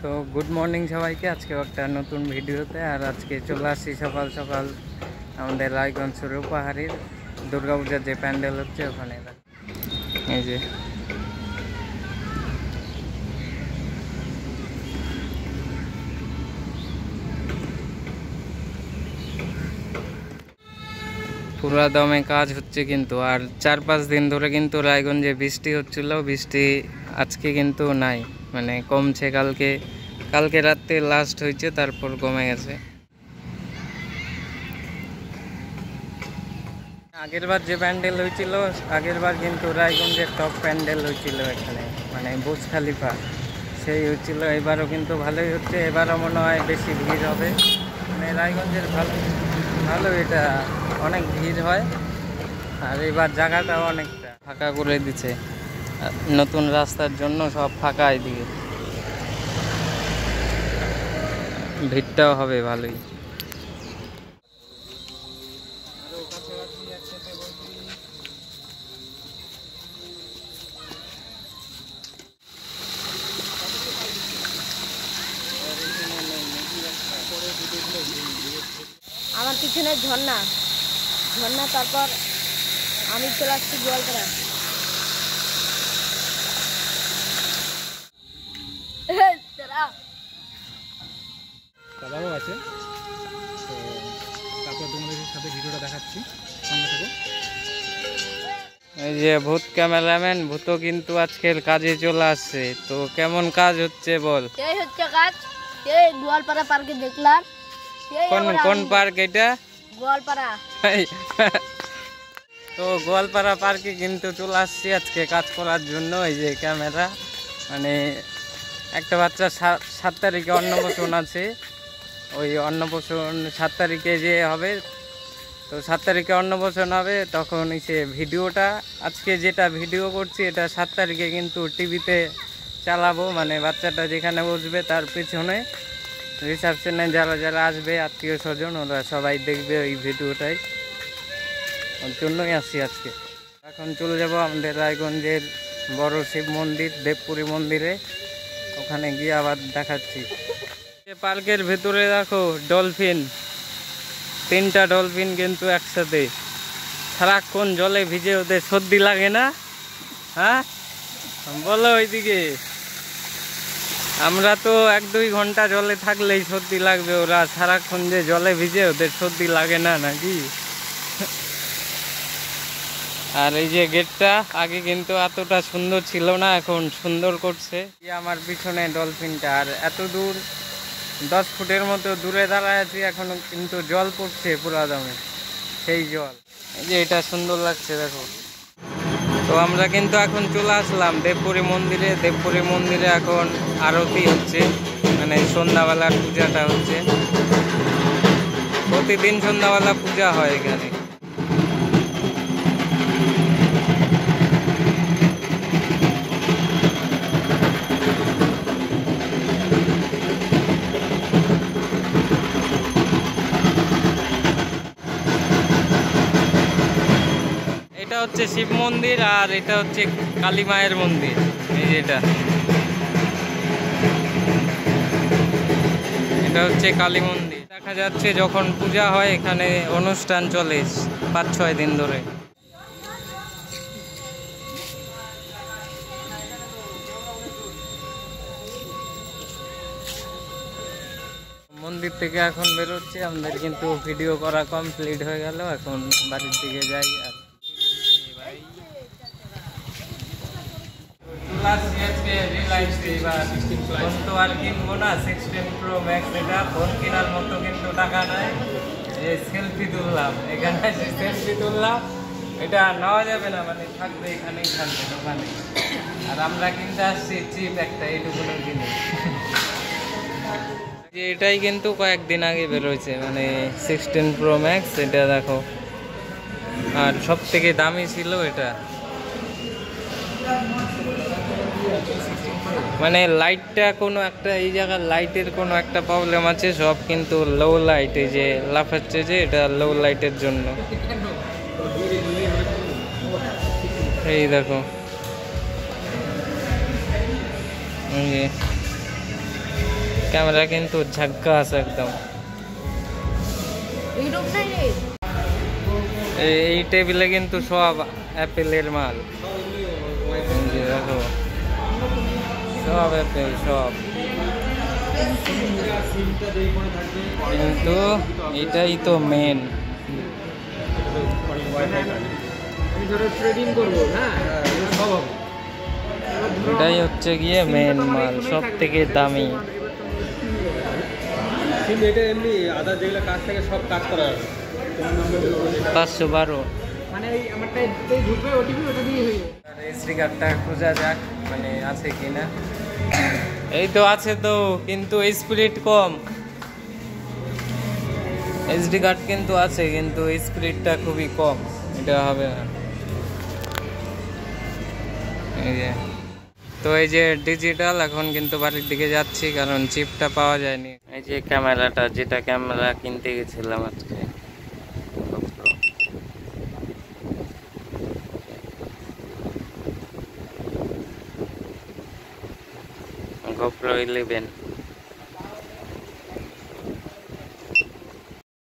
তো good morning সবাইকে। আজকে একটা নতুন ভিডিওতে আর আজকে চলে আসছি সকাল সকাল আমাদের রায়গঞ্জ রূপাহারির দুর্গাপূজার যে প্যান্ডেল হচ্ছে ওখানে। এই যে পুরা দমে কাজ হচ্ছে কিন্তু, আর 4-5 দিন ধরে কিন্তু রায়গঞ্জে বৃষ্টি হচ্ছিল। বৃষ্টি আজকে কিন্তু নাই, মানে কমছে। কালকে রাতে লাস্ট হয়েছে, তারপর কমে গেছে। আগেরবার যে প্যান্ডেল হয়েছিল, আগেরবার কিন্তু রায়গঞ্জের টপ প্যান্ডেল হয়েছিল এখানে, মানে বুর্জ খলিফা সেই হচ্ছিল। এবারও কিন্তু ভালোই হচ্ছে, এবারও মনে হয় বেশি ভিড় হবে। মানে রায়গঞ্জের ভালো এটা, অনেক ভিড় হয়। আর এবার জায়গাটাও অনেকটা ফাঁকা করে দিচ্ছে নতুন রাস্তার জন্য, সব ফাঁকা। এদিকে ভিড়টাও হবে ভালোই। আমার পিছনে ঝর্ণা, তারপর আমি চলে আসছি গোয়ালপাড়া। দাদাও আছে, তো তারপর তোমাদের সাথে ভিডিওটা দেখাচ্ছি, সঙ্গে থেকো। এই যে ভূত ক্যামেরাম্যান, ভূতও কিন্তু আজকের কাজে চলে আসছে। তো কেমন কাজ হচ্ছে বল? এই হচ্ছে কাজ, এই গোয়ালপাড়া পার্কে দেখলাম। কোন পার্ক এটা? গোয়ালপাড়া। তো গোয়ালপাড়া পার্কে কিন্তু চলে আসছি আজকে কাজ করার জন্য। এই যে ক্যামেরা, মানে একটা বাচ্চা 7 তারিখে অন্নপ্রাশন আছে। ওই অন্নপ্রাশন 7 তারিখে যে হবে, তো 7 তারিখে অন্নপ্রাশন হবে। তখন সে ভিডিওটা, আজকে যেটা ভিডিও করছি এটা 7 তারিখে কিন্তু টিভিতে চালাবো। মানে বাচ্চাটা যেখানে বসবে তার পিছনে রিসেপশনে যারা যারা আসবে আত্মীয় স্বজন, ওরা সবাই দেখবে ওই ভিডিওটাই। ওর জন্যই আসছি আজকে। এখন চলে যাব আমাদের রায়গঞ্জের বড় শিব মন্দির, দেবপুরী মন্দিরে। ওখানে গিয়ে আবার দেখাচ্ছি। পার্কের ভেতরে দেখো ডলফিন, 3টা ডলফিন কিন্তু একসাথে। সারাক্ষণ জলে ভিজে ওদের সর্দি লাগে না? হ্যাঁ বলো। ওইদিকে আমরা তো 1-2 ঘন্টা জলে থাকলেই সর্দি লাগবে, ওরা সারাক্ষণ যে জলে ভিজে ওদের সর্দি লাগে না নাকি? আর এই যে গেটটা আগে কিন্তু এতটা সুন্দর ছিল না, এখন সুন্দর করছে। আমার পিছনে ডলফিনটা, আর এত দূর 10 ফুটের মতো দূরে দাঁড়ায় আছি, এখনো কিন্তু জল পড়ছে পুরা দমে, সেই জল। এই যে এটা সুন্দর লাগছে দেখো। তো আমরা কিন্তু এখন চলে আসলাম দেবপুরী মন্দিরে। দেবপুরী মন্দিরে এখন আরতি হচ্ছে, মানে সন্ধ্যাবেলার পূজাটা হচ্ছে। প্রতিদিন সন্ধ্যাবেলা পূজা হয় এখানে। এটা হচ্ছে শিব মন্দির, আর এটা হচ্ছে কালী মায়ের মন্দির। এই যে এটা হচ্ছে কালী মন্দির। দেখা যাচ্ছে যখন পূজা হয় এখানে অনুষ্ঠান চলে 5-6 দিন ধরে। মন্দির থেকে এখন বেরোচ্ছি, আমাদের কিন্তু ভিডিও করা কমপ্লিট হয়ে গেল। এখন বাড়ির দিকে যাই। ফোন তো আর কিনবো না, 16 Pro Max। এটা ফোন কেনার মতো কিন্তু টাকা নাই। এই সেলফি তুললাম, এখানে সেলফি তুললাম, এটা নেওয়া যাবে না, মানে থাকবে এখানেই থাকবে দোকানে। আর আমরা কিনতে আসছি চিপ একটা, এইটুকুনো জিনিস। এটাই কিন্তু কয়েকদিন আগে বেরোয়েছে, মানে 16 Pro Max। এটা দেখো, আর সব থেকে দামি ছিল এটা। মানে লাইটটা কোনো একটা, এই জায়গার লাইটের কোনো একটা প্রবলেম আছে। সব কিন্তু লো লাইট, এই যে লাফাচ্ছে যে, এটা লো লাইটের জন্য। এই দেখো, এই ক্যামেরা কিন্তু ঝাক্কাস একদম। ইউটিউব নাই রে। এই টেবিলে কিন্তু সব অ্যাপেলের মাল, এই যে দেখো সব অ্যাপেল সব। কিন্তু এটাই তো মেন, এটাই হচ্ছে গিয়ে মেন মাল, সব থেকে দামি। এটা এমনি আদার যেগুলো কাজ থাকে সব কাজ করা যাবে। 512 মানে এই আমারটা ঢুকবে ওটিপি, ওটা দিয়ে হয়ে যাবে। এসডি কার্ডটা খোঁজা যাক, মানে আছে কিনা। এই তো আছে তো, কিন্তু স্পিড কম। এসডি কার্ড কিন্তু আছে, কিন্তু স্পিডটা খুবই কম, এটা হবে না। এই যে তো এই যে ডিজিটাল, এখন কিন্তু বাড়ির দিকে যাচ্ছি কারণ চিপটা পাওয়া যায়নি। এই যে ক্যামেরাটা, যেটা ক্যামেরা কিনতে গেছিলাম আজকে, GoPro 11।